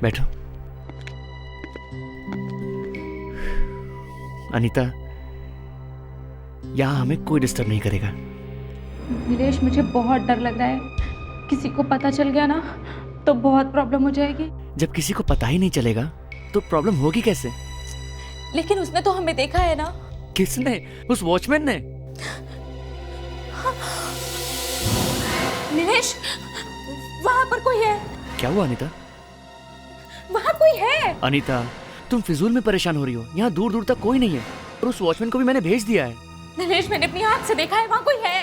बैठो। अनीता, यहां हमें कोई डिस्टर्ब नहीं करेगा। नीलेश, मुझे बहुत डर लग रहा है। किसी को पता चल गया ना तो बहुत प्रॉब्लम हो जाएगी। जब किसी को पता ही नहीं चलेगा तो प्रॉब्लम होगी कैसे? लेकिन उसने तो हमें देखा है ना। किसने? उस वॉचमैन ने। नीलेश, वहां पर कोई है। क्या हुआ अनीता? वहां कोई है। अनीता, तुम फिजूल में परेशान हो रही हो। यहाँ दूर दूर तक कोई नहीं है और उस वॉचमैन को भी मैंने भेज दिया है। नीलेश, मैंने अपनी आंख से देखा है, वहां कोई है।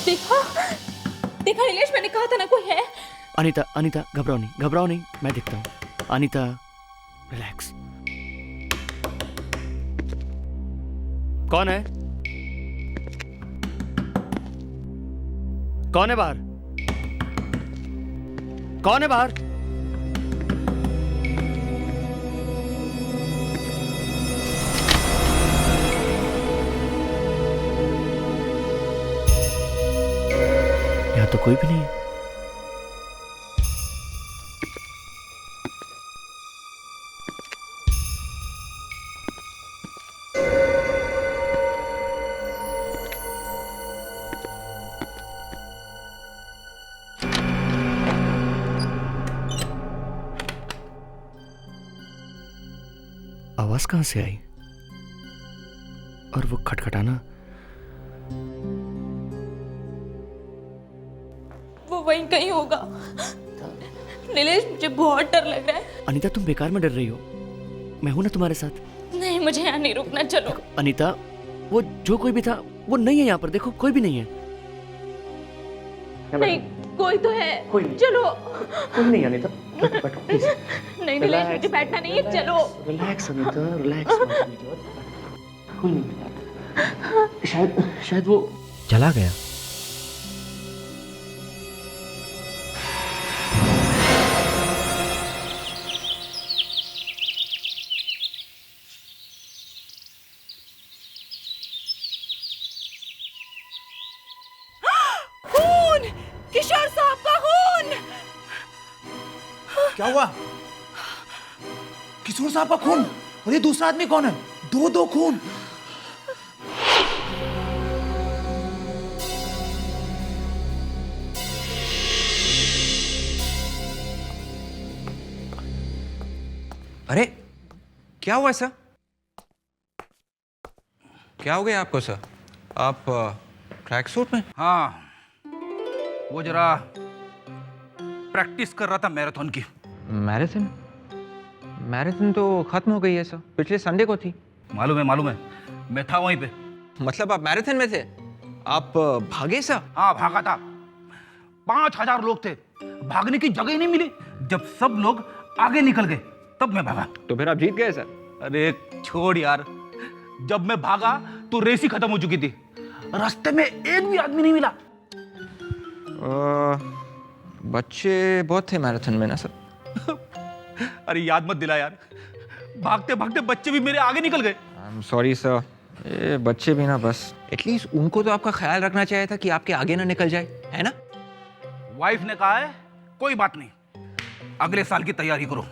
देखा देखा नीलेश, मैंने कहा था ना कोई है। अनीता, अनीता, घबराओ नहीं, मैं देखता हूँ। अनीता, रिलैक्स। कौन है? कौन है बाहर? कौन है बाहर? यहां तो कोई भी नहीं है। आवाज कहां से आई? और वो खटखटाना, वो वहीं कहीं होगा। नीलेश, मुझे बहुत डर लग रहा है। अनीता, तुम बेकार में डर रही हो। मैं हूं ना तुम्हारे साथ। नहीं, मुझे यहाँ नहीं रुकना, चलो। अनीता, वो जो कोई भी था वो नहीं है यहाँ पर। देखो, कोई भी नहीं है। नहीं, कोई तो है। कोई नहीं। चलो। कोई नहीं अनीता, बैठो प्लीज। नहीं नीलेश, मुझे बैठना नहीं है, चलो। Relax Anita, relax. कोई नहीं। शायद वो चला गया। खून! किशोर साहब का खून! क्या हुआ? किशोर साहब का खून? और ये दूसरा आदमी कौन है? दो खून। अरे क्या हुआ सर? क्या हो गया आपको सर? आप ट्रैक सूट में? हाँ, वो जरा प्रैक्टिस कर रहा था मैराथन की। मैराथन? मैराथन तो खत्म हो गई है सर, पिछले संडे को थी। मालूम है, मैं था वहीं पे। मतलब आप मैराथन में थे? आप भागे सर? हाँ, भागा था। 5000 लोग थे, भागने की जगह ही नहीं मिली। जब सब लोग आगे निकल गए तब मैं भागा। तो फिर आप जीत गए सर? अरे छोड़ यार, जब मैं भागा तो रेस ही खत्म हो चुकी थी। रास्ते में एक भी आदमी नहीं मिला। बच्चे बहुत थे मैराथन में ना सर? अरे याद मत दिला यार, भागते भागते बच्चे भी मेरे आगे निकल गए। आई एम सॉरी सर, ये बच्चे भी ना, बस एटलीस्ट उनको तो आपका ख्याल रखना चाहिए था कि आपके आगे ना निकल जाए, है ना? वाइफ ने कहा है कोई बात नहीं, अगले साल की तैयारी करो।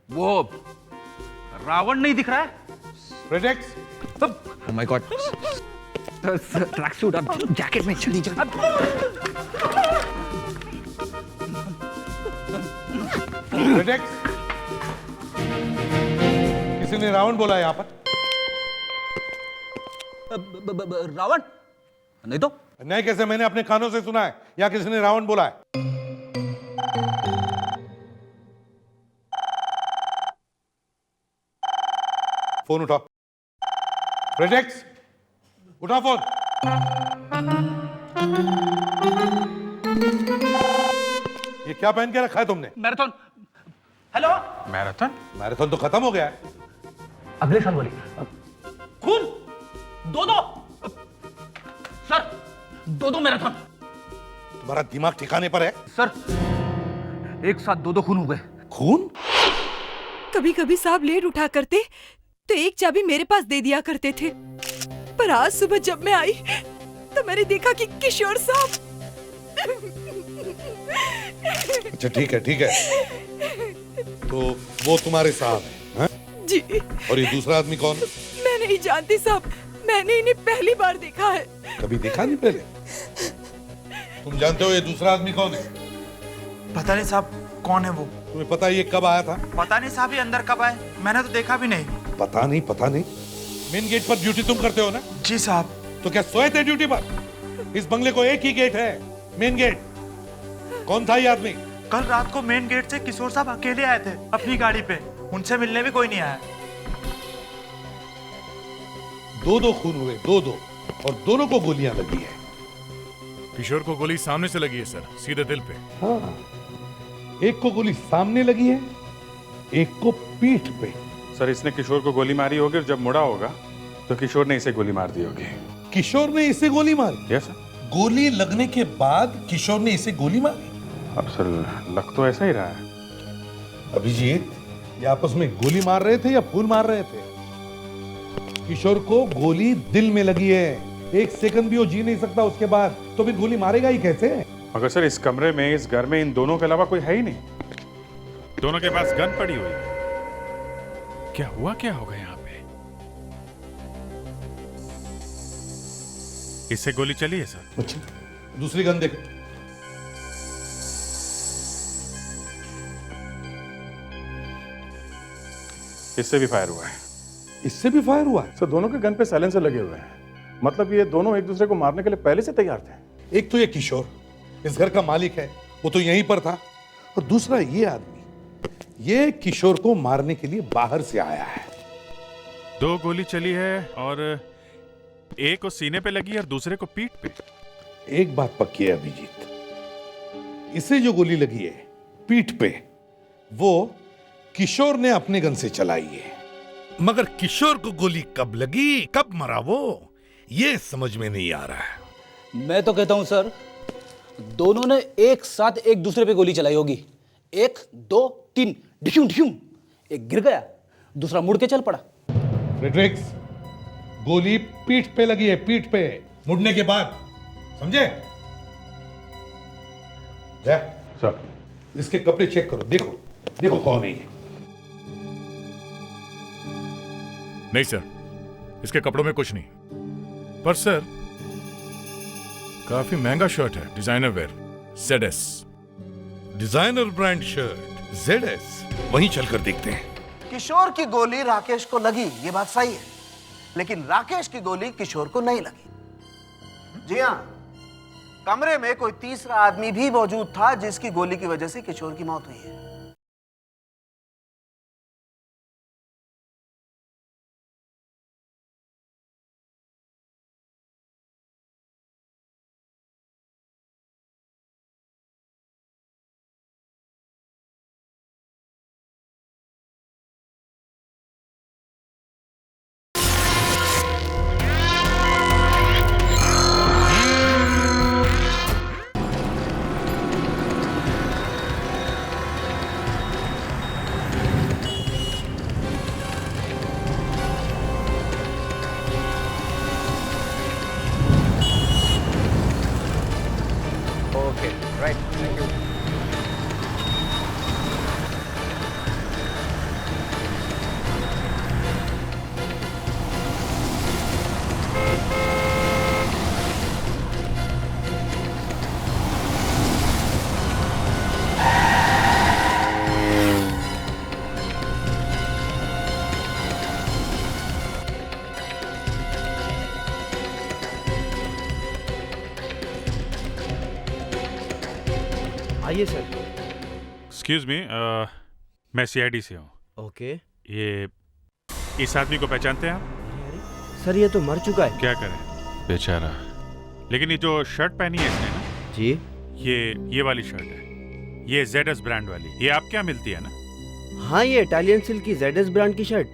वो रावण नहीं दिख रहा है? Projects. Oh my God track suit, अब जैकेट में जल्दी जल्दी। प्रोजेक्ट्स। किसी ने रावण बोला यहाँ पर? रावण नहीं तो। नहीं कैसे? मैंने अपने कानों से सुना है या किसी ने रावण बोला है? फोन उठाओ। प्रोजेक्ट्स, उठाओ फोन। ये क्या पहन के रखा है तुमने? मैराथन। हेलो, मैराथन तो खत्म हो गया है। अगले साल वाली। खून दो सर, दो मैराथन। तुम्हारा दिमाग ठिकाने पर है? सर, एक साथ दो खून हो गए। खून? कभी कभी साहब लेट उठा करते तो एक चाबी मेरे पास दे दिया करते थे, पर आज सुबह जब मैं आई तो मैंने देखा कि किशोर साहब। अच्छा ठीक है ठीक है, तो वो तुम्हारे साहब हैं, हैं? जी और ये दूसरा आदमी कौन है? मैं नहीं जानती साहब, मैंने इन्हें पहली बार देखा है। कभी देखा नहीं पहले? तुम जानते हो ये दूसरा आदमी कौन है? पता नहीं साहब कौन है वो। तुम्हें पता है ये कब आया था? पता नहीं साहब ये अंदर कब आए, मैंने तो देखा भी नहीं। पता नहीं पता नहीं। मेन गेट पर ड्यूटी तुम करते हो ना? जी साहब। तो क्या सोए थे ड्यूटी पर? इस बंगले को एक ही गेट है, मेन गेट। कौन था ये आदमी? कल रात को मेन गेट से किशोर साहब अकेले आए थे अपनी गाड़ी पे, उनसे मिलने भी कोई नहीं आया। दो खून हुए, दो और दोनों को गोलियां लगी है। किशोर को गोली सामने से लगी है सर, सीधे दिल पे। हाँ, एक को गोली सामने लगी है, एक को पीठ पे। सर इसने किशोर को गोली मारी होगी और जब मुड़ा होगा तो किशोर ने इसे गोली मार दी होगी। किशोर ने इसे गोली मारी? Yes sir. गोली लगने के बाद किशोर ने इसे गोली मारी? अब सर लग तो ऐसा ही रहा है। अभिजीत, ये आपस में गोली मार रहे थे या फूल मार रहे थे? किशोर को गोली दिल में लगी है, एक सेकंड भी वो जी नहीं सकता उसके बाद, तो फिर गोली मारेगा ही कैसे? मगर सर इस कमरे में, इस घर में इन दोनों के अलावा कोई है ही नहीं। दोनों के पास गन पड़ी हुई है। क्या हुआ क्या होगा यहाँ पे? इससे गोली चली है सर। अच्छा, दूसरी गन देखो। इससे भी फायर हुआ है। इससे भी फायर हुआ है? सर दोनों के गन पे साइलेंसर लगे हुए हैं, मतलब ये दोनों एक दूसरे को मारने के लिए पहले से तैयार थे। एक तो ये किशोर इस घर का मालिक है, वो तो यहीं पर था, और दूसरा ये आदमी, ये किशोर को मारने के लिए बाहर से आया है। 2 गोली चली है और एक को सीने पे लगी और दूसरे को पीठ पे। एक बात पक्की है अभिजीत, इसे जो गोली लगी है पीठ पे, वो किशोर ने अपने गन से चलाई है। मगर किशोर को गोली कब लगी, कब मरा वो, ये समझ में नहीं आ रहा है। मैं तो कहता हूं सर, दोनों ने एक साथ एक दूसरे पे गोली चलाई होगी। 1 2 3 ढिशुम ढिशुम, एक गिर गया, दूसरा मुड़ के चल पड़ा। फ्रेडरिक्स, गोली पीठ पे लगी है, पीठ पे, मुड़ने के बाद, समझे? सर इसके कपड़े चेक करो, देखो देखो कौन है ये। नहीं सर, इसके कपड़ों में कुछ नहीं, पर सर काफी महंगा शर्ट है, designer wear, ZS। Designer brand shirt, ZS, वहीं चलकर देखते हैं। किशोर की गोली राकेश को लगी, ये बात सही है, लेकिन राकेश की गोली किशोर को नहीं लगी। जी हाँ, कमरे में कोई तीसरा आदमी भी मौजूद था जिसकी गोली की वजह से किशोर की मौत हुई है। आइए सर। एक्सक्यूज मी, मैं CID से हूँ। ओके। ये इस आदमी को पहचानते हैं आप? सर ये तो मर चुका है। क्या करें बेचारा, लेकिन ये जो शर्ट पहनी है इसने ना जी, ये वाली शर्ट है, ये ZS ब्रांड वाली, ये आपके यहाँ मिलती है ना? हाँ ये इटालियन सिल्क की ZS ब्रांड की शर्ट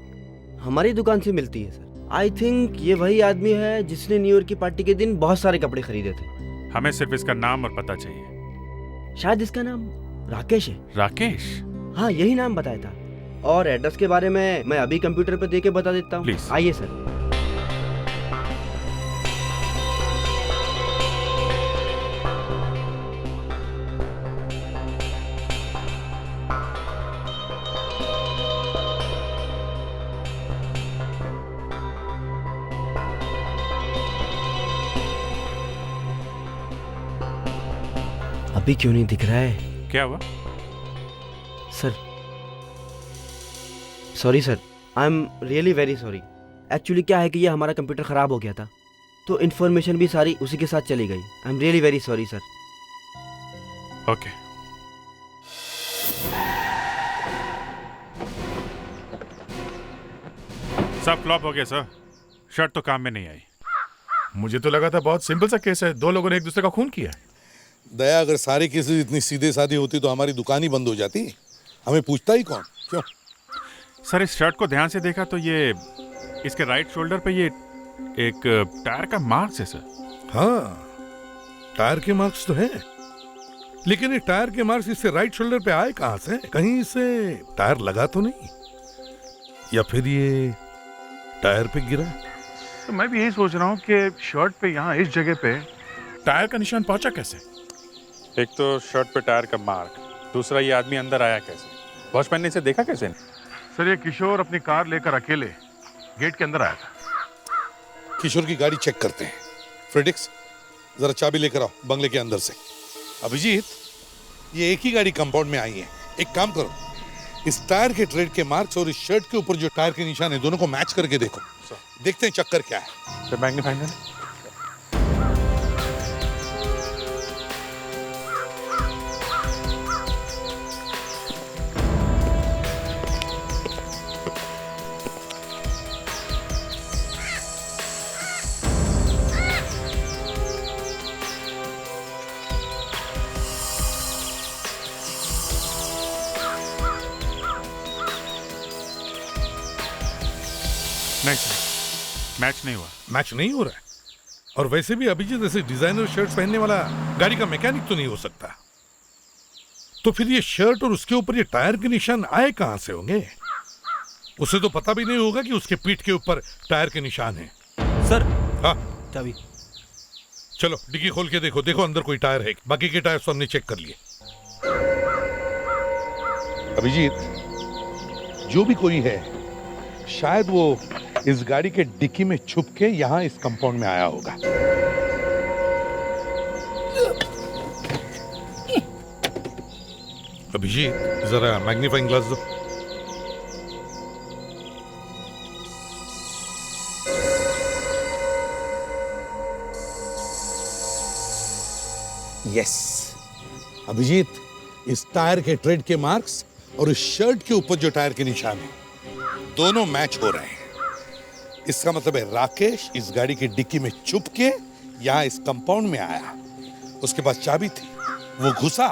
हमारी दुकान से मिलती है सर। आई थिंक ये वही आदमी है जिसने न्यू ईयर की पार्टी के दिन बहुत सारे कपड़े खरीदे थे। हमें सिर्फ इसका नाम और पता चाहिए। शायद इसका नाम राकेश है। राकेश? हाँ यही नाम बताया था, और एड्रेस के बारे में मैं अभी कंप्यूटर पे देके बता देता हूँ। प्लीज। आइए सर। अभी क्यों नहीं दिख रहा है? क्या हुआ? Sir sorry sir, I am really very sorry. Actually क्या है कि ये हमारा कंप्यूटर ख़राब हो गया था, तो इन्फॉर्मेशन भी सारी उसी के साथ चली गई। I am really very sorry sir. Okay. सब फ्लॉप हो गया सर। शर्ट तो काम में नहीं आई। मुझे तो लगा था बहुत सिंपल सा केस है, 2 लोगों ने एक दूसरे का खून किया। दया, अगर सारे केसेस इतनी सीधे साधी होती तो हमारी दुकान ही बंद हो जाती। हमें पूछता ही कौन? क्यों? सर इस शर्ट को ध्यान से देखा तो ये इसके राइट शोल्डर पे ये एक टायर का मार्क्स है सर। हाँ, टायर के मार्क्स तो हैं, लेकिन ये टायर के मार्क्स इससे राइट शोल्डर पे आए कहां से? कहीं इसे टायर लगा तो नहीं, या फिर ये टायर पे गिरा? तो मैं भी यही सोच रहा हूँ कि शर्ट पे यहाँ इस जगह पे टायर का निशान पहुंचा कैसे? एक तो शर्ट पे टायर का मार्क, दूसरा ये आदमी अंदर आया कैसे? वॉचमैन ने इसे देखा कैसे? सर ये किशोर अपनी कार लेकर अकेले गेट के अंदर आया था। किशोर की गाड़ी चेक करते हैं। फ्रेडिक्स, जरा चाबी लेकर आओ बंगले के अंदर से। अभिजीत, ये एक ही गाड़ी कंपाउंड में आई है। एक काम करो, इस टायर के ट्रेड के मार्क्स और इस शर्ट के ऊपर जो टायर के निशान है दोनों को मैच करके देखो। देखते हैं चक्कर क्या है। मैग्नीफाइंग नहीं सर, मैच नहीं हुआ। मैच नहीं हो रहा है? और वैसे भी अभिजीत ऐसे डिजाइनर शर्ट्स पहनने वाला गाड़ी का मैकेनिक तो नहीं हो सकता। तो फिर ये शर्ट और उसके ऊपर ये टायर के निशान आए कहां से होंगे? उसे तो पता भी नहीं होगा कि उसके पीठ के ऊपर टायर के निशान हैं। सर, हाँ चाबी। चलो डिग्गी खोल के देखो, देखो अंदर कोई टायर है। बाकी के टायर तो हमने चेक कर लिए। अभिजीत, जो भी कोई है शायद वो इस गाड़ी के डिक्की में छुप के यहां इस कंपाउंड में आया होगा। अभिजीत, जरा मैग्नीफाइंग ग्लास दो। यस अभिजीत, इस टायर के ट्रेड के मार्क्स और इस शर्ट के ऊपर जो टायर के निशान है दोनों मैच हो रहे हैं। इसका मतलब है राकेश इस गाड़ी की डिक्की में छुप के यहां इस कंपाउंड में आया। उसके पास चाबी थी, वो घुसा।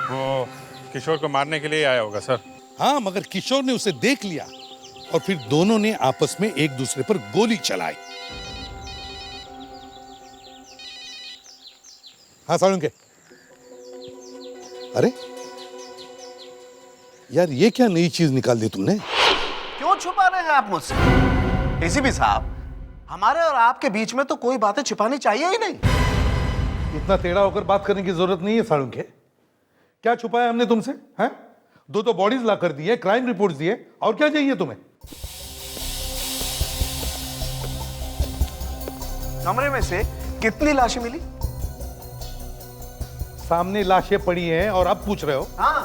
वो किशोर को मारने के लिए आया होगा सर। हाँ, मगर किशोर ने उसे देख लिया और फिर दोनों ने आपस में एक दूसरे पर गोली चलाई। हाँ सालुंके, अरे यार ये क्या नई चीज निकाल दी तुमने? क्यों छुपा रहे हैं आप मुझसे? एसीपी साहब, हमारे और आपके बीच में तो कोई बातें छिपानी चाहिए ही नहीं। इतना टेढ़ा होकर बात करने की जरूरत नहीं है सालुंके। क्या छुपाया हमने तुमसे? हैं? 2 बॉडीज ला कर दिए, क्राइम रिपोर्ट्स दिए, और क्या चाहिए तुम्हें? कमरे में से कितनी लाशें मिली? सामने लाशें पड़ी हैं और अब पूछ रहे हो? हाँ,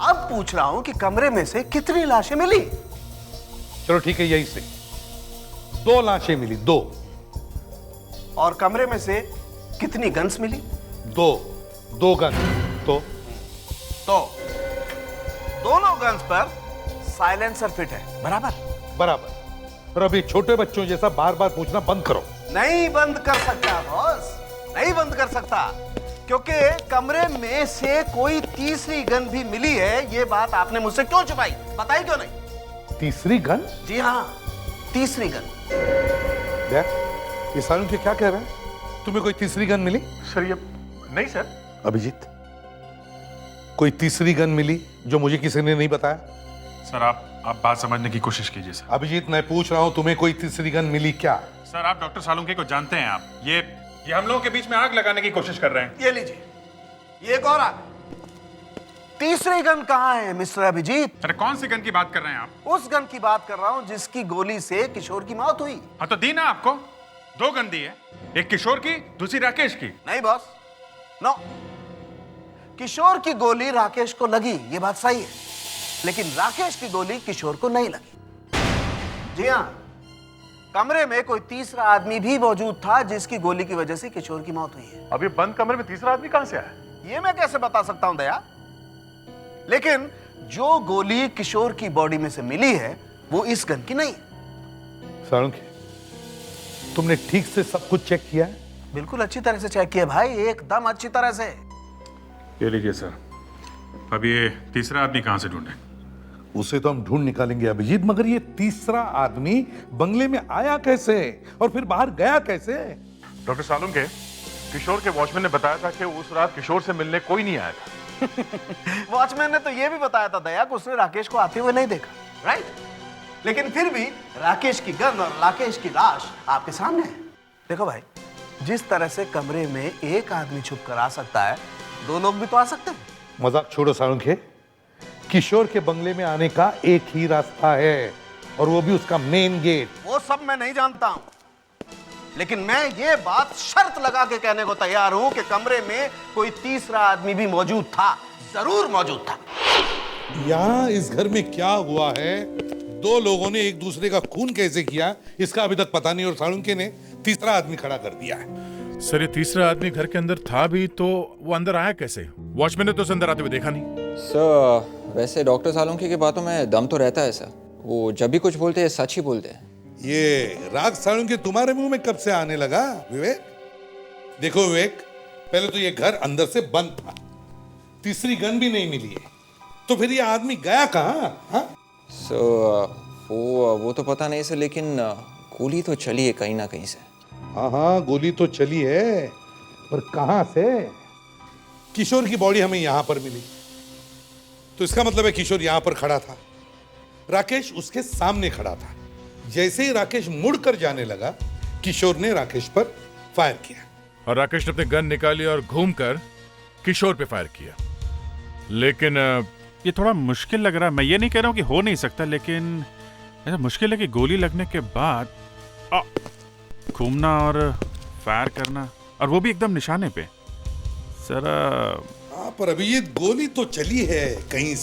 अब पूछ रहा हूं कि कमरे में से कितनी लाशें मिली? चलो ठीक है, यही से 2 लाशें मिली, 2। और कमरे में से कितनी गन्स मिली? 2 गन। तो दोनों गन्स पर साइलेंसर फिट है, बराबर? बराबर। और अभी छोटे बच्चों जैसा बार बार पूछना बंद करो। नहीं बंद कर सकता बॉस, नहीं बंद कर सकता, क्योंकि कमरे में से कोई तीसरी गन भी मिली है। ये बात आपने मुझसे क्यों छुपाई? बताई क्यों नहीं? तीसरी गन? जी हाँ, तीसरी गन। देख, ये सालुन के क्या कह रहे हैं? तुम्हें कोई तीसरी गन मिली? सर ये नहीं सर। अभिजीत, कोई तीसरी गन मिली जो मुझे किसी ने नहीं बताया? सर आप बात समझने की कोशिश कीजिए सर। अभिजीत, मैं पूछ रहा हूं तुम्हें कोई तीसरी गन मिली क्या? सर आप डॉक्टर सालुंके को जानते हैं। आप ये हम लोगों के बीच में आग लगाने की कोशिश कर रहे हैं। ये लीजिए, ये एक और आग। तीसरी गन कहाँ है मिस्टर अभिजीत? अरे कौन सी गन की बात कर रहे हैं आप? उस गन की बात कर रहा हूं जिसकी गोली से किशोर की मौत हुई। हाँ तो दी ना आपको। 2 गन दी है, एक किशोर की, दूसरी राकेश की। नहीं बॉस, नो, किशोर की गोली राकेश को लगी, ये बात सही है, लेकिन राकेश की गोली किशोर को नहीं लगी। जी हाँ, कमरे में कोई तीसरा आदमी भी मौजूद था जिसकी गोली की वजह से किशोर की मौत हुई है। अभी बंद कमरे में तीसरा आदमी कहां से आया? ये मैं कैसे बता सकता हूं दया, लेकिन जो गोली किशोर की बॉडी में से मिली है वो इस गन की नहीं है। साळुंखे, तुमने ठीक से सब कुछ चेक किया है? बिल्कुल अच्छी तरह से चेक किया भाई, एकदम अच्छी तरह से। ये लीजिए सर। अब ये तीसरा आदमी कहाँ से ढूंढे? उसे तो हम ढूंढ निकालेंगे अभिजीत, मगर ये तीसरा आदमी बंगले में आया कैसे और फिर बाहर गया कैसे? डॉक्टर सालुंखे, किशोर के वॉचमैन ने बताया था कि उस रात किशोर से मिलने कोई नहीं आया था। वॉचमैन ने तो ये भी बताया था दया कि उसने राकेश को आते हुए नहीं देखा, राइट? लेकिन फिर भी राकेश की गन और राकेश की लाश आपके सामने है। देखो भाई, जिस तरह से कमरे में एक आदमी छुप कर आ सकता है, दो लोग भी तो आ सकते हैं। मजाक छोड़ो साळुंखे, किशोर के बंगले में आने का एक ही रास्ता है और वो भी उसका मेन गेट। वो सब मैं नहीं जानता हूं, लेकिन मैं ये बात शर्त लगा के कहने को तैयार हूं कि कमरे में कोई तीसरा आदमी भी मौजूद था, जरूर मौजूद था। यहाँ इस घर में क्या हुआ है, दो लोगों ने एक दूसरे का खून कैसे किया, इसका अभी तक पता नहीं, और साळुंखे ने तीसरा आदमी खड़ा कर दिया है। सर, ये तीसरा आदमी घर के अंदर था भी तो वो अंदर आया कैसे? वॉचमैन ने तो उसे अंदर आते हुए देखा नहीं। सर, वैसे डॉक्टर सालुंखे की बातों में दम तो रहता है सर। वो जब भी कुछ बोलते हैं सच ही बोलते हैं। ये राग साळुंखे तुम्हारे मुंह में कब से आने लगा विवेक? देखो विवेक, पहले तो ये घर अंदर से बंद था, तीसरी गन भी नहीं मिली है, तो फिर ये आदमी गया कहाँ? हाँ? वो तो पता नहीं सर, लेकिन गोली तो चली है कहीं ना कहीं से। हाँ, गोली तो चली है, पर कहां से? किशोर की बॉडी हमें यहां पर मिली, तो इसका मतलब है किशोर यहां पर खड़ा था, राकेश उसके सामने खड़ा था। जैसे ही राकेश मुड़कर जाने लगा, किशोर ने राकेश पर फायर किया और राकेश ने अपनी गन निकाली और घूमकर किशोर पे फायर किया। लेकिन ये थोड़ा मुश्किल लग रहा है। मैं ये नहीं कह रहा हूं कि हो नहीं सकता, लेकिन ऐसा मुश्किल है कि गोली लगने के बाद घूमना और फायर करना, और वो भी एकदम निशाने पे। सर पर अभिजीत, गोली तो चली है कहीं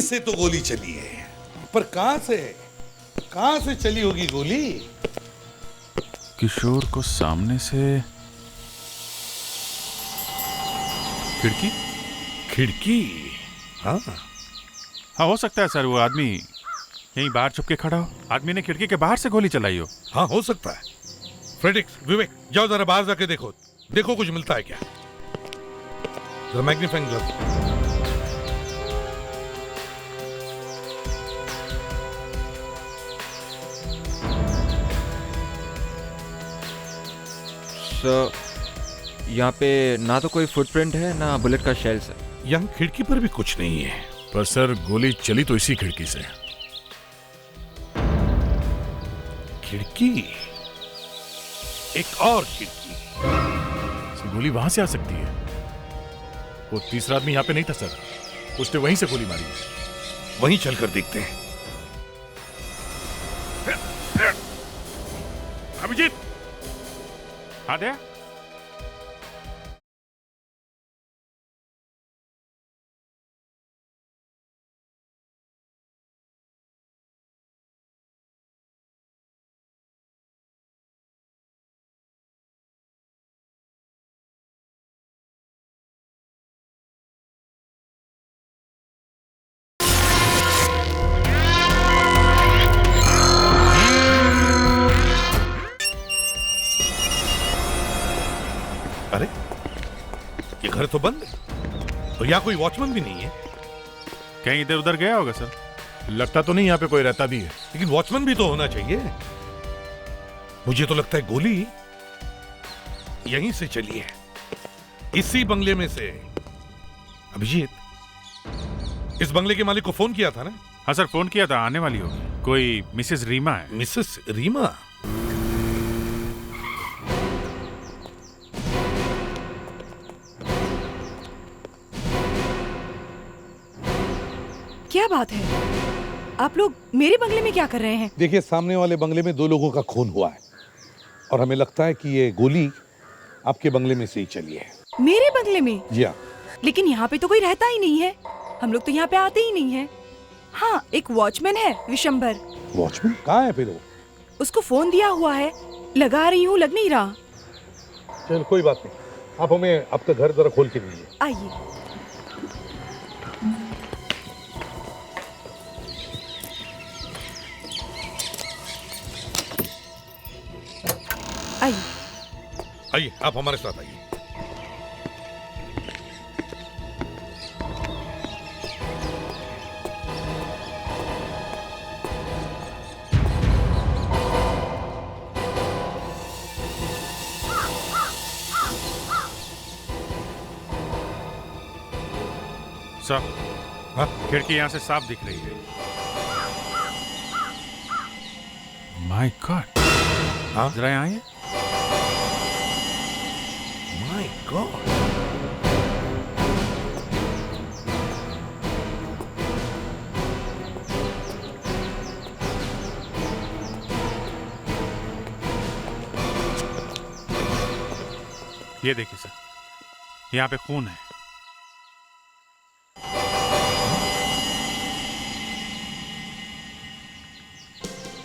से तो गोली चली है, पर कहां से चली होगी गोली? किशोर को सामने से खिड़की। हाँ, हो सकता है सर, वो आदमी यहीं बाहर छुप के खड़ा हो, आदमी ने खिड़की के बाहर से गोली चलाई हो। हाँ, हो सकता है। फ्रेडिक्स, विवेक, जाओ जरा बाहर जाके देखो कुछ मिलता है क्या? Magnifying glass. सर, यहाँ पे ना तो कोई फुटप्रिंट है ना बुलेट का शेल सर। यहाँ खिड़की पर भी कुछ नहीं है। पर सर, गोली चली तो इसी खिड़की से। खिड़की? एक और खिड़की? गोली वहां से आ सकती है। वो तीसरा आदमी यहाँ पे नहीं था सर, उसने वहीं से गोली मारी है। वहीं चलकर देखते हैं। अभिजीत, हाँ दया। अरे, ये घर तो बंद है और यहाँ कोई वॉचमैन भी नहीं है। कहीं इधर उधर गया होगा सर। लगता तो नहीं यहाँ पे कोई रहता भी है, लेकिन वॉचमैन भी तो होना चाहिए। मुझे तो लगता है गोली यहीं से चली है, इसी बंगले में से। अभिजीत, इस बंगले के मालिक को फोन किया था ना? हाँ सर, फोन किया था, आने वाली होगी। कोई मिसेस रीमा है। मिसेस रीमा? क्या बात है, आप लोग मेरे बंगले में क्या कर रहे हैं? देखिए, सामने वाले बंगले में 2 लोगों का खून हुआ है और हमें लगता है कि ये गोली आपके बंगले में से ही चली है। मेरे बंगले बंगले में? जी हाँ। लेकिन यहाँ पे तो कोई रहता ही नहीं है, हम लोग तो यहाँ पे आते ही नहीं है। हाँ, एक वॉचमैन है विशंबर। वॉचमैन कहाँ है फिर वो? उसको फोन दिया हुआ है, लगा रही हूँ, लग नहीं रहा। चल कोई बात नहीं, आप हमें आपका घर जरा खोल के दीजिए। आइए। आइए। आइए, आप हमारे साथ आइए। सर, खिड़की यहाँ से साफ दिख रही है। My God. हाँ, जरा यहाँ आइए। My God. ये देखिए सर, यहाँ पे खून है।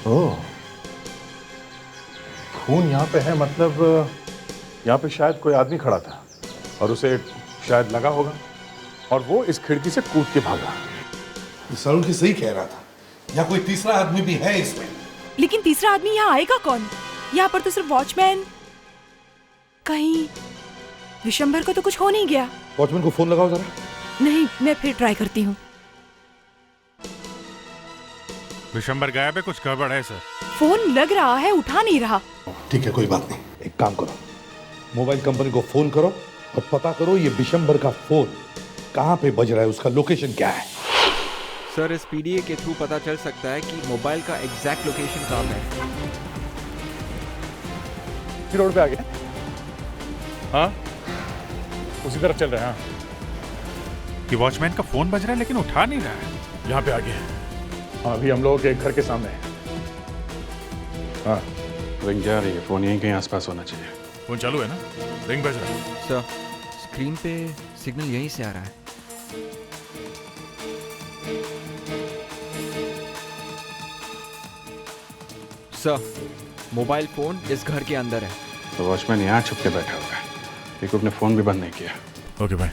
ओह, खून यहाँ पे है, मतलब यहाँ पे शायद कोई आदमी खड़ा था और उसे शायद लगा होगा और वो इस खिड़की से कूद के भागा। सरुण की सही कह रहा था, यहाँ कोई तीसरा आदमी भी है इसमें। लेकिन तीसरा आदमी यहाँ आएगा कौन? यहाँ पर तो सिर्फ वॉचमैन। कहीं विशंबर को तो कुछ हो नहीं गया? वॉचमैन को फोन लगाओ जरा। नहीं, मैं फिर ट्राई करती हूँ। विशंबर गायब है, कुछ गड़बड़ है सर। फोन लग रहा है, उठा नहीं रहा। ठीक है, कोई बात नहीं, एक काम करो, मोबाइल कंपनी को फोन करो और पता करो ये विशंबर का फोन कहाँ पे बज रहा है, उसका लोकेशन क्या है। सर, इस पीडीए के थ्रू पता चल सकता है कि मोबाइल का एग्जैक्ट लोकेशन कहाँ है। रोड पे आ गए? हाँ, उसी तरफ चल रहे हैं। हाँ, कि वॉचमैन का फोन बज रहा है लेकिन उठा नहीं रहा है। यहाँ पे आ गए। हाँ, अभी हम लोग के घर के सामने हैं। हाँ, रिंग जा रही है, फोन यहीं कहीं आसपास होना चाहिए। फोन चालू है ना? रिंग बज रहा है। सर, स्क्रीन पे सिग्नल यहीं से आ रहा है। सर, मोबाइल फोन इस घर के अंदर है। तो वॉचमैन यहाँ छुप के बैठा हुआ है, क्योंकि उसने फोन भी बंद नहीं किया। ओके भाई।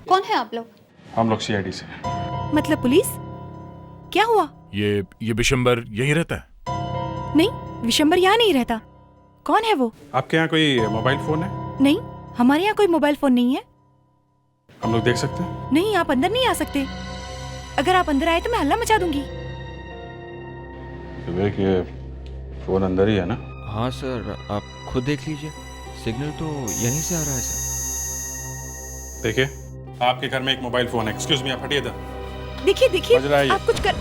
कौन है आप लोग? हम लोग सीआईडी से। मतलब पुलिस? क्या हुआ? ये विशंबर यहीं रहता है? नहीं, विशंबर यहाँ नहीं रहता। कौन है वो? आपके यहाँ कोई मोबाइल फोन है? नहीं, हमारे यहाँ कोई मोबाइल फोन नहीं है। हम लोग देख सकते हैं? नहीं, आप अंदर नहीं आ सकते। अगर आप अंदर आए तो मैं हल्ला मचा दूंगी। विवेक, ये फोन अंदर ही है ना? हाँ सर, आप खुद देख लीजिए, सिग्नल तो यहीं से आ रहा है सर। देखिए, आपके घर में एक मोबाइल फोन है। एक्सक्यूज मी, आप हटिए इधर। देखिए देखिए, बज रहा है ये। आप कुछ कर।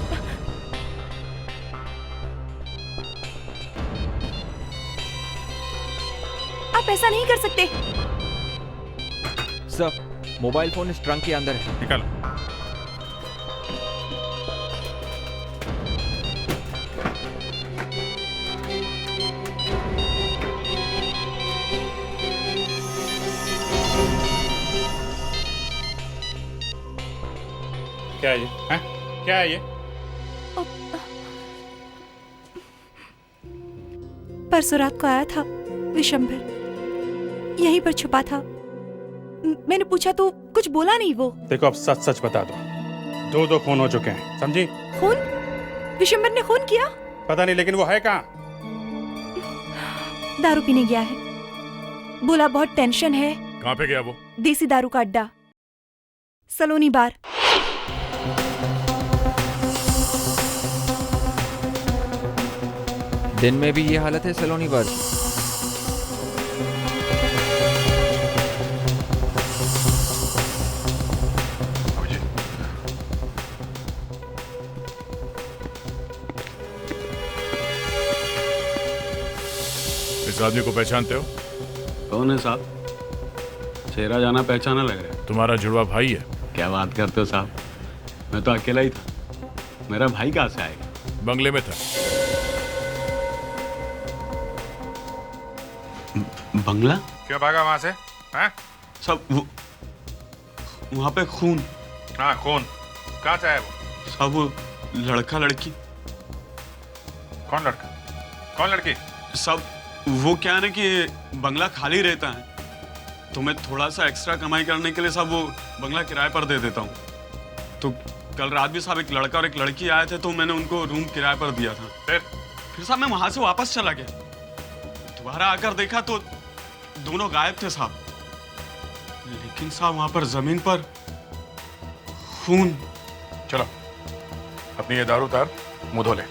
आप ऐसा नहीं कर सकते। सर, मोबाइल फोन इस ट्रंक के अंदर है। निकालो। क्या है ये? हैं? क्या है ये? परसों रात को आया था विशंबर, यहीं पर छुपा था। मैंने पूछा तो कुछ बोला नहीं वो। देखो, अब सच सच बता दो, दो खून हो चुके हैं, समझी? खून? विशंबर ने खून किया? पता नहीं, लेकिन वो है कहाँ? दारू पीने गया है, बोला बहुत टेंशन है। कहाँ पे गया वो? देसी दारू का अड्डा, सलोनी बार। दिन में भी ये हालत है सलोनी बार की? इस आदमी को पहचानते हो? कौन है साहब? चेहरा जाना पहचाना लग रहा है। तुम्हारा जुड़वा भाई है। क्या बात करते हो साहब, मैं तो अकेला ही था, मेरा भाई कहाँ से आएगा? बंगले में था। बंगला? क्यों भागा वहां से? हैं? सब वो वहां पे खून। हाँ खून। कहाँ से आया वो? सब वो लड़का लड़की। कौन लड़का? कौन लड़की? सब वो क्या है ना कि बंगला खाली रहता है तो मैं थोड़ा सा एक्स्ट्रा कमाई करने के लिए सब वो बंगला किराए पर दे देता हूँ। तो कल रात भी साहब एक लड़का और एक लड़की आए थे तो मैंने उनको रूम किराए पर दिया था। फिर साहब मैं वहां से वापस चला गया, दोबारा आकर देखा तो दोनों गायब थे साहब। लेकिन साहब वहां पर जमीन पर खून। चलो अपनी ये दारू उतार, मुंह धो ले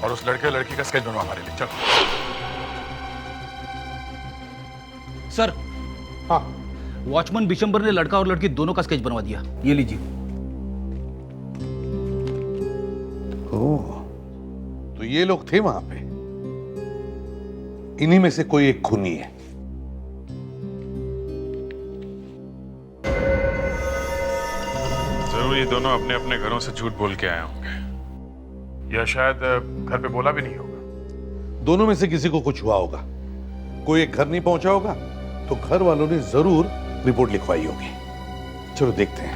और उस लड़के लड़की का स्केच बनवा हमारे लिए। चलो। सर। हाँ। वॉचमैन बिशंबर ने लड़का और लड़की दोनों का स्केच बनवा दिया, ये लीजिए। ओह, तो ये लोग थे वहां पे। इन्हीं में से कोई एक खूनी है। जरूर ये दोनों अपने अपने घरों से झूठ बोल के आए होंगे, या शायद घर पे बोला भी नहीं होगा। दोनों में से किसी को कुछ हुआ होगा। कोई एक घर नहीं पहुंचा होगा तो घर वालों ने जरूर रिपोर्ट लिखवाई होगी। चलो देखते हैं।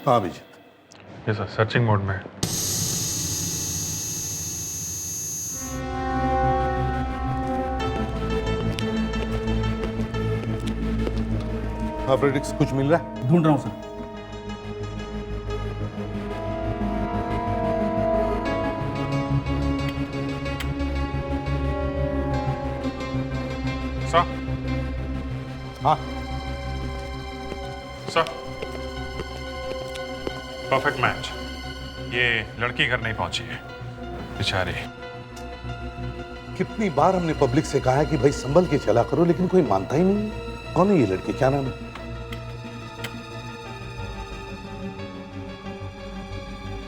हाँ अभिजीत। ये सर सर्चिंग मोड में। हाँ फ्रेडिक्स, कुछ मिल रहा है? ढूंढ रहा हूं सर। सर। हाँ सर, परफेक्ट मैच। ये लड़की घर नहीं पहुंची है बेचारी। कितनी बार हमने पब्लिक से कहा है कि भाई संभल के चला करो, लेकिन कोई मानता ही नहीं। कौन है ये लड़की, क्या नाम है?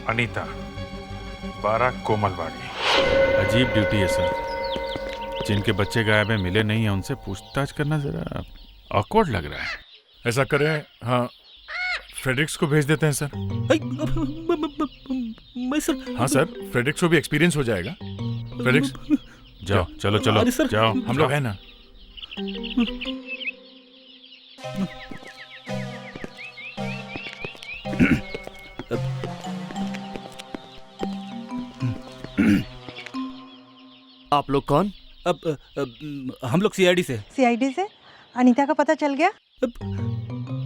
अनीता, 12 कोमलवाड़ी। अजीब ड्यूटी है सर। जिनके बच्चे गायब हैं, मिले नहीं है, उनसे पूछताछ करना जरा ऑकवर्ड लग रहा है। ऐसा करें, हाँ फ्रेडरिक्स को भेज देते हैं सर। मैं सर। हाँ सर, फ्रेडरिक्स को भी एक्सपीरियंस हो जाएगा। फ्रेडरिक्स जाओ, चलो चलो जाओ, हम लोग हैं ना। आप लोग कौन? हम लोग सीआईडी से। सीआईडी से? अनीता का पता चल गया?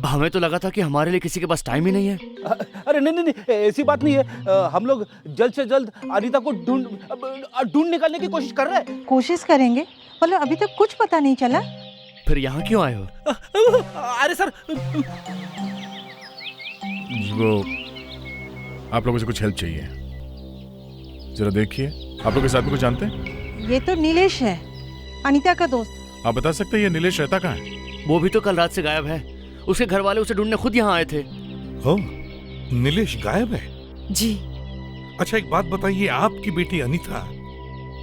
हमें तो लगा था कि हमारे लिए किसी के पास टाइम ही नहीं है। अरे नहीं नहीं नहीं, ऐसी बात नहीं है। हम लोग जल्द से जल्द अनीता को ढूंढ निकालने की कोशिश कर रहे हैं। कोशिश करेंगे, मतलब अभी तक कुछ पता नहीं चला। फिर यहाँ क्यों आए हो? अरे सर, वो आप लोगों से कुछ हेल्प चाहिए, जरा देखिए। आप लोग के साथ में कुछ जानते हैं? ये तो नीलेश है, अनीता का दोस्त। आप बता सकते हैं ये नीलेश रहता कहाँ है? वो भी तो कल रात से गायब है। उसके घर वाले उसे ढूंढने खुद यहाँ आए थे। हो, नीलेश गायब है? जी। अच्छा एक बात बताइए, आपकी बेटी अनीता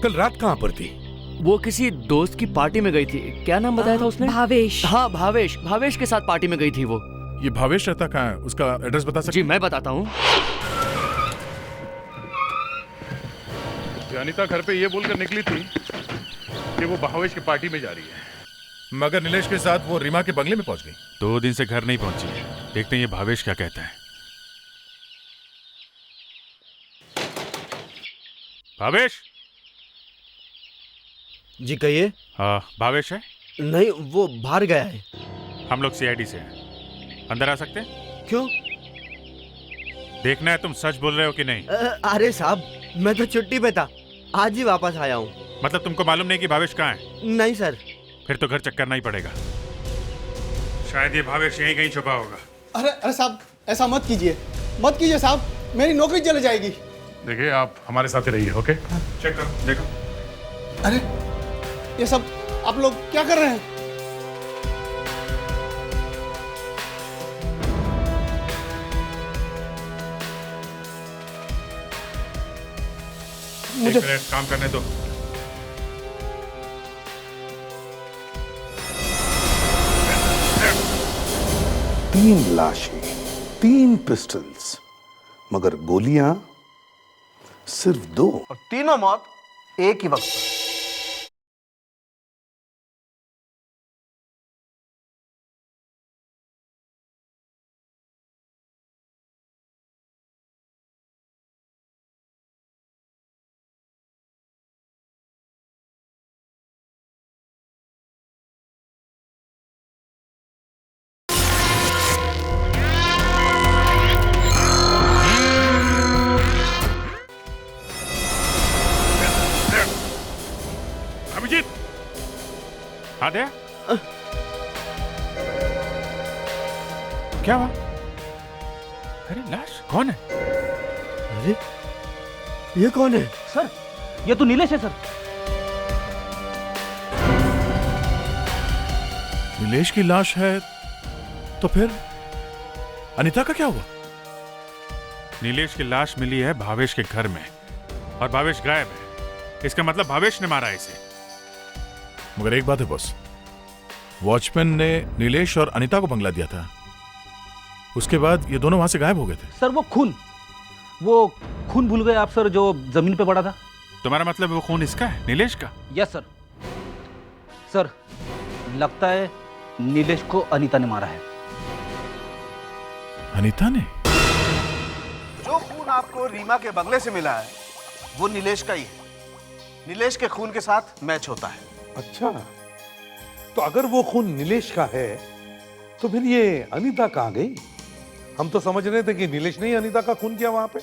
कल रात कहाँ पर थी? वो किसी दोस्त की पार्टी में गई थी। क्या नाम बताया था उसने? भावेश। हाँ भावेश, भावेश के साथ पार्टी में गई थी वो। ये भावेश रहता कहाँ है? उसका एड्रेस बता सकते? जी मैं बताता हूँ। अनीता घर पे ये बोलकर निकली थी कि वो भावेश की पार्टी में जा रही है, मगर नीलेश के साथ वो रीमा के बंगले में पहुंच गई। 2 दिन से घर नहीं पहुंची है। देखते हैं ये भावेश क्या कहता है। भावेश जी कहिए। हाँ भावेश है? नहीं, वो बाहर गया है। हम लोग सीआईडी से हैं, अंदर आ सकते हैं? क्यों? देखना है तुम सच बोल रहे हो कि नहीं। अरे साहब, मैं तो छुट्टी पे था, आज ही वापस आया हूँ। मतलब तुमको मालूम नहीं कि भावेश कहाँ है? नहीं सर। फिर तो घर चेक करना ही पड़ेगा। शायद ये भावेश यहीं कहीं छुपा होगा। अरे साहब, ऐसा मत कीजिए साहब, मेरी नौकरी चली जाएगी। देखिए आप हमारे साथ ही रहिए, ओके? चेक करो, देखो। अरे ये सब आप लोग क्या कर रहे हैं? मुझे एक मिनट काम करने दो। तीन लाशें, 3 पिस्टल्स, मगर गोलियां सिर्फ 2 और तीनों मौत एक ही वक्त पर। अभिजीत, हाँ दया, क्या हुआ? अरे लाश कौन है? अरे ये कौन है? सर ये तो नीलेश है सर। नीलेश की लाश है तो फिर अनीता का क्या हुआ? नीलेश की लाश मिली है भावेश के घर में और भावेश गायब है। इसका मतलब भावेश ने मारा है इसे। मगर एक बात है बॉस, वॉचमैन ने नीलेश और अनीता को बंगला दिया था, उसके बाद ये दोनों वहां से गायब हो गए थे। सर वो खून भूल गए आप सर, जो जमीन पे पड़ा था। तुम्हारा मतलब वो खून इसका है, नीलेश का? Yes sir. सर लगता है नीलेश को अनीता ने मारा है। अनीता ने? जो खून आपको रीमा के बंगले से मिला है वो नीलेश का ही है। नीलेश के खून के साथ मैच होता है। अच्छा, तो अगर वो खून नीलेश का है तो फिर ये अनीता कहाँ गई? हम तो समझ रहे थे कि नीलेश ने ही अनीता का खून किया वहां पे।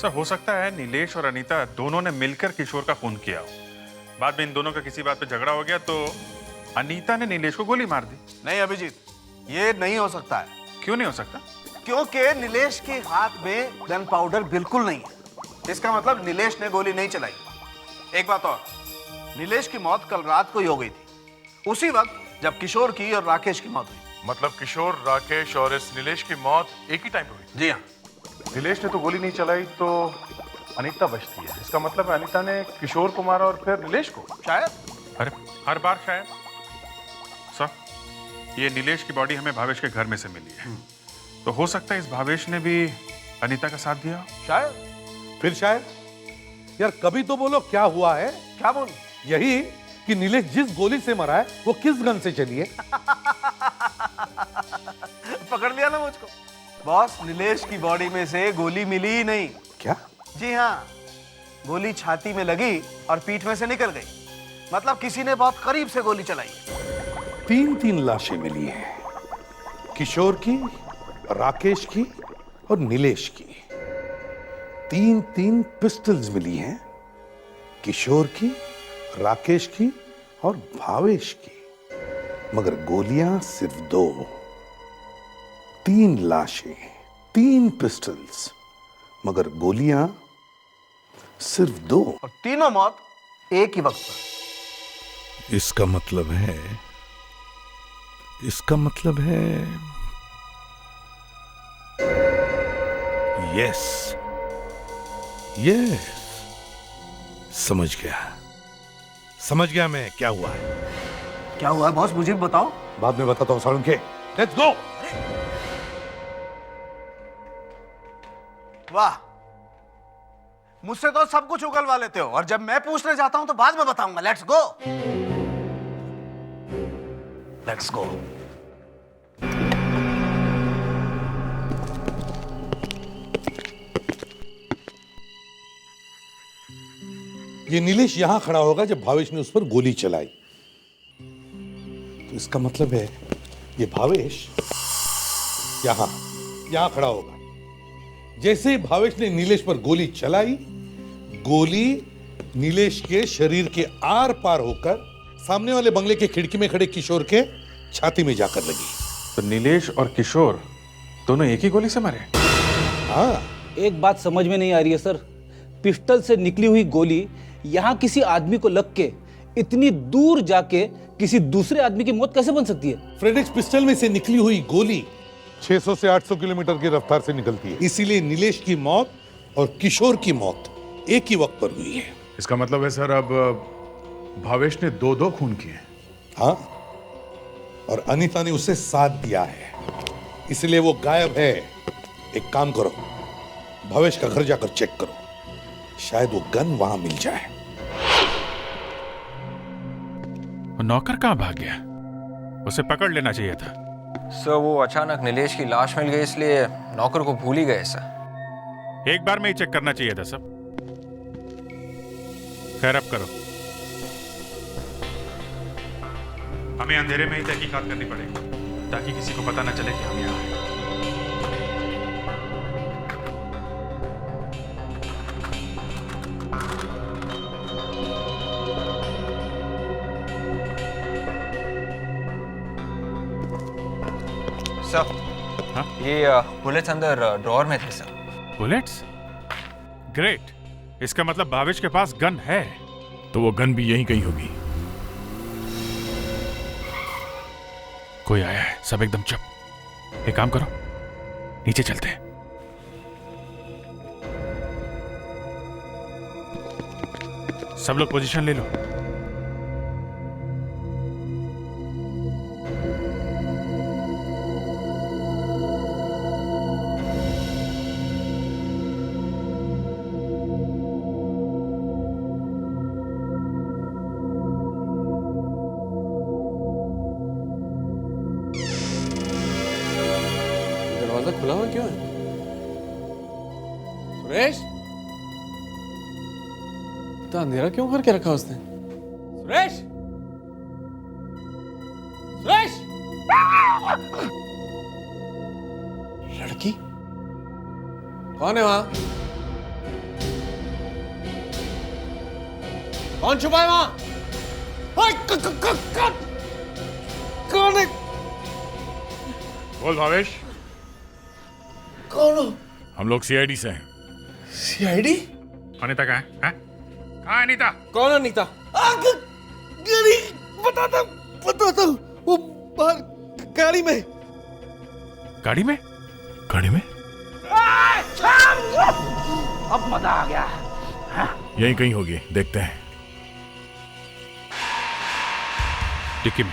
सर हो सकता है नीलेश और अनीता दोनों ने मिलकर किशोर का खून किया हो। बाद में इन दोनों का किसी बात पे झगड़ा हो गया तो अनीता ने नीलेश को गोली मार दी। नहीं अभिजीत, ये नहीं हो सकता है। क्यों नहीं हो सकता? क्योंकि नीलेश के हाथ में गन पाउडर बिल्कुल नहीं है। इसका मतलब नीलेश ने गोली नहीं चलाई। एक बात और, नीलेश की मौत कल रात को ही हो गई थी, उसी वक्त जब किशोर की और राकेश की मौत हुई। मतलब किशोर, राकेश और इस नीलेश की मौत एक ही टाइम पे हुई? जी हाँ। नीलेश ने तो गोली नहीं चलाई तो अनीता बचती है। इसका मतलब है अनीता ने किशोर को मारा और फिर नीलेश को? शायद। अरे हर बार शायद। सर ये नीलेश की बॉडी हमें भावेश के घर में से मिली है, तो हो सकता है इस भावेश ने भी अनीता का साथ दिया। शायद। फिर शायद? यार कभी तो बोलो क्या हुआ है? क्या बोल? यही कि नीलेश जिस गोली से मरा है वो किस गन से चली है। पकड़ लिया ना मुझको। बॉस, नीलेश की बॉडी में से गोली मिली ही नहीं। क्या? जी हाँ, गोली छाती में लगी और पीठ में से निकल गई। मतलब किसी ने बहुत करीब से गोली चलाई। 3 लाशें मिली हैं, किशोर की, राकेश की और नीलेश की। 3 पिस्टल्स मिली हैं, किशोर की, राकेश की और भावेश की। मगर गोलियां सिर्फ 2। 3 लाशें, 3 पिस्टल्स, मगर गोलियां सिर्फ 2 और तीनों मौत एक ही वक्त पर। इसका मतलब है यस, समझ गया मैं क्या हुआ है। क्या हुआ है बॉस, मुझे भी बताओ। बाद में बताता हूं सालुंखे। Let's go. वाह, मुझसे तो सब कुछ उगलवा लेते हो और जब मैं पूछने जाता हूं तो बाद में बताऊंगा। Let's go, let's go. ये नीलेश यहां खड़ा होगा जब भावेश ने उस पर गोली चलाई, तो इसका मतलब है ये भावेश यहां खड़ा होगा। जैसे ही भावेश ने नीलेश पर गोली चलाई, गोली नीलेश के शरीर के आर पार होकर सामने वाले बंगले के खिड़की में खड़े किशोर के छाती में जाकर लगी। तो नीलेश और किशोर दोनों एक ही गोली से मरे? हाँ। एक बात समझ में नहीं आ रही है सर, पिस्टल से निकली हुई गोली यहाँ किसी आदमी को लग के इतनी दूर जाके किसी दूसरे आदमी की मौत कैसे बन सकती है? फ्रेडेक्स पिस्टल में से निकली हुई गोली 600 से 800 किलोमीटर की रफ्तार से निकलती है। इसीलिए नीलेश की मौत और किशोर की मौत एक ही वक्त पर हुई है। इसका मतलब है सर अब भावेश ने 2 खून किए। हाँ, और अनीता ने उसे साथ दिया है, इसलिए वो गायब है। एक काम करो, भावेश का घर जाकर चेक करो। शायद वो गन वहां मिल जाए। वो नौकर कहाँ भाग गया? उसे पकड़ लेना चाहिए था। सर वो अचानक नीलेश की लाश मिल गई इसलिए नौकर को भूल ही गए सर। एक बार में ही चेक करना चाहिए था सब। खैर अब करो। हमें अंधेरे में ही तहकीकात करनी पड़ेगी ताकि किसी को पता न चले कि हम यहाँ हैं। सर ये बुलेट्स अंदर ड्रॉअर में थे सर। बुलेट्स? ग्रेट। इसका मतलब भावेश के पास गन है। तो वो गन भी यहीं कहीं होगी। कोई आया है, सब एकदम चुप। एक काम करो, नीचे चलते हैं। सब लोग पोजीशन ले लो। दरवाजा खुला हुआ क्यों है? सुरेश, इतना अंधेरा क्यों करके रखा उसने? सुरेश, सुरेश, लड़की कौन है वहां? कौन छुपा है वहां? कौन है? बोल भावेश। कौन हो? हम लोग सीआईडी से हैं। सीआईडी? अनीता कहाँ है? कहाँ है अनीता? कौन अनीता? बता वो बाहर गाड़ी में। गाड़ी में? गाड़ी में? अब मजा आ गया। यहीं कहीं होगी, देखते हैं। डिक्की में।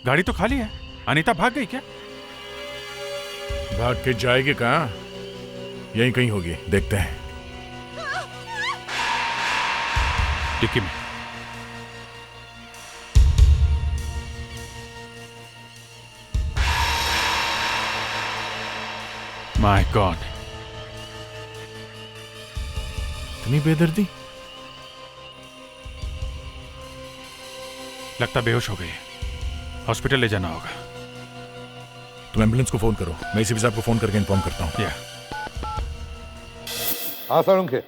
गाड़ी तो खाली है। अनीता भाग गई क्या? भाग के जाएगी कहाँ? यहीं कहीं होगी, देखते हैं। डिक्की में। माय गॉड, इतनी बेदर्दी। लगता बेहोश हो गई है। हॉस्पिटल ले जाना होगा। तुम एम्बुलेंस को फोन करो, मैं एसीपी साहब को फोन करके इन्फॉर्म करता हूँ। हाँ साळुंखे।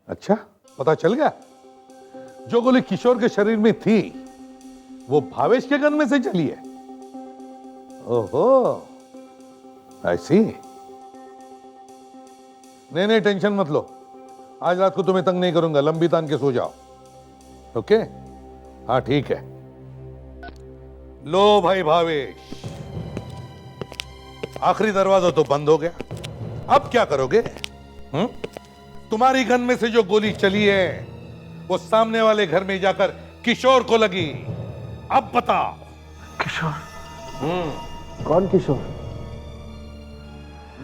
अच्छा, पता चल गया? जो गोली किशोर के शरीर में थी वो भावेश के गन में से चली है। ओहो, आई सी। नहीं टेंशन मत लो, आज रात को तुम्हें तंग नहीं करूंगा, लंबी तान के सो जाओ। ओके? हाँ ठीक है। लो भाई भावेश, आखिरी दरवाजा तो बंद हो गया, अब क्या करोगे? तुम्हारी गन में से जो गोली चली है वो सामने वाले घर में जाकर किशोर को लगी। अब बताओ। किशोर? कौन किशोर?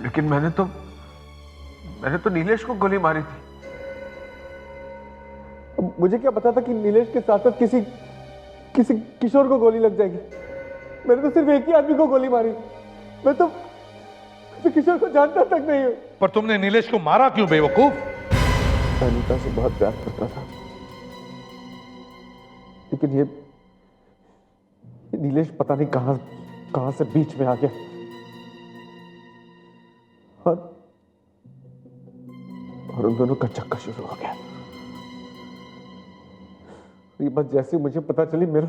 लेकिन मैंने तो नीलेश को गोली मारी थी। मुझे क्या पता था कि नीलेश के साथ साथ किसी किशोर को गोली लग जाएगी। मैंने तो सिर्फ एक ही आदमी को गोली मारी। मैं तो किशोर को जानता तक नहीं हूं। पर तुमने नीलेश को मारा क्यों बेवकूफ? अनीता से बहुत प्यार करता था, लेकिन ये नीलेश पता नहीं कहां से बीच में आ गया और उन दोनों का चक्कर शुरू हो गया। ये बात जैसे मुझे पता चली, मेरा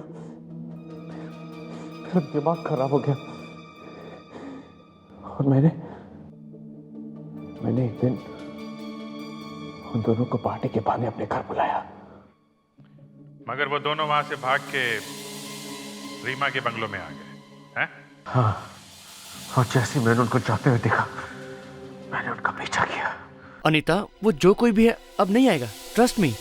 मेरा दिमाग खराब हो गया और मैंने एक दिन उन दोनों को पार्टी के बहाने अपने घर बुलाया। मगर वो दोनों वहां से भाग के रीमा के बंगलों में आ गए हैं? हाँ, और जैसे मैंने उनको जाते हुए देखा मैंने उनका पीछा किया। अनीता, वो जो कोई भी है अब नहीं आएगा, ट्रस्ट मी।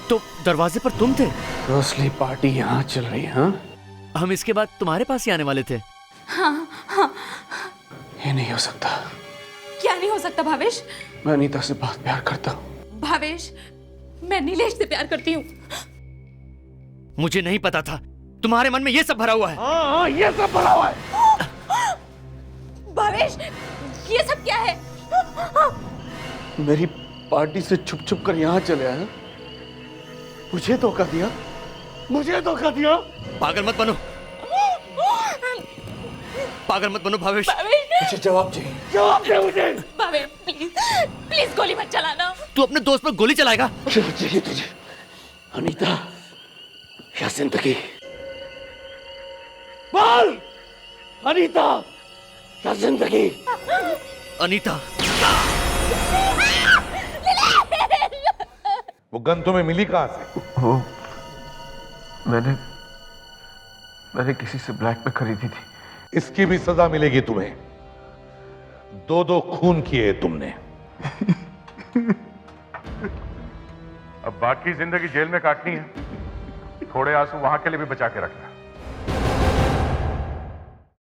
तो दरवाजे पर तुम थे? तो असली पार्टी यहाँ चल रही है? हाँ, हम इसके बाद तुम्हारे पास ही आने वाले थे। हाँ हाँ। ये नहीं हो सकता। क्या नहीं हो सकता भावेश? मैं अनीता से बहुत प्यार करता हूँ। भावेश, मैं नीलेश से प्यार करती हूँ। मुझे नहीं पता था तुम्हारे मन में ये सब भरा हुआ है। हाँ, ये सब भरा हुआ है। भावेश, ये सब क्या है? मेरी पार्टी से छुप छुप कर यहाँ चले आए। मुझे धोखा दिया, मुझे धोखा दिया। पागल मत बनो, पागल मत बनो भावेश। मुझे जवाब चाहिए, जवाब दे मुझे। भावेश प्लीज, प्लीज गोली मत चलाना। तू अपने दोस्त पर गोली चलाएगा? क्या चाहिए तुझे? अनीता या जिंदगी? बोल, अनीता या जिंदगी? अनीता। वो गन तुम्हें मिली कहां से? वो मैंने किसी से ब्लैक में खरीदी थी। इसकी भी सजा मिलेगी तुम्हें। 2-2 खून किए तुमने। अब बाकी जिंदगी जेल में काटनी है, थोड़े आंसू वहां के लिए भी बचा के रखना।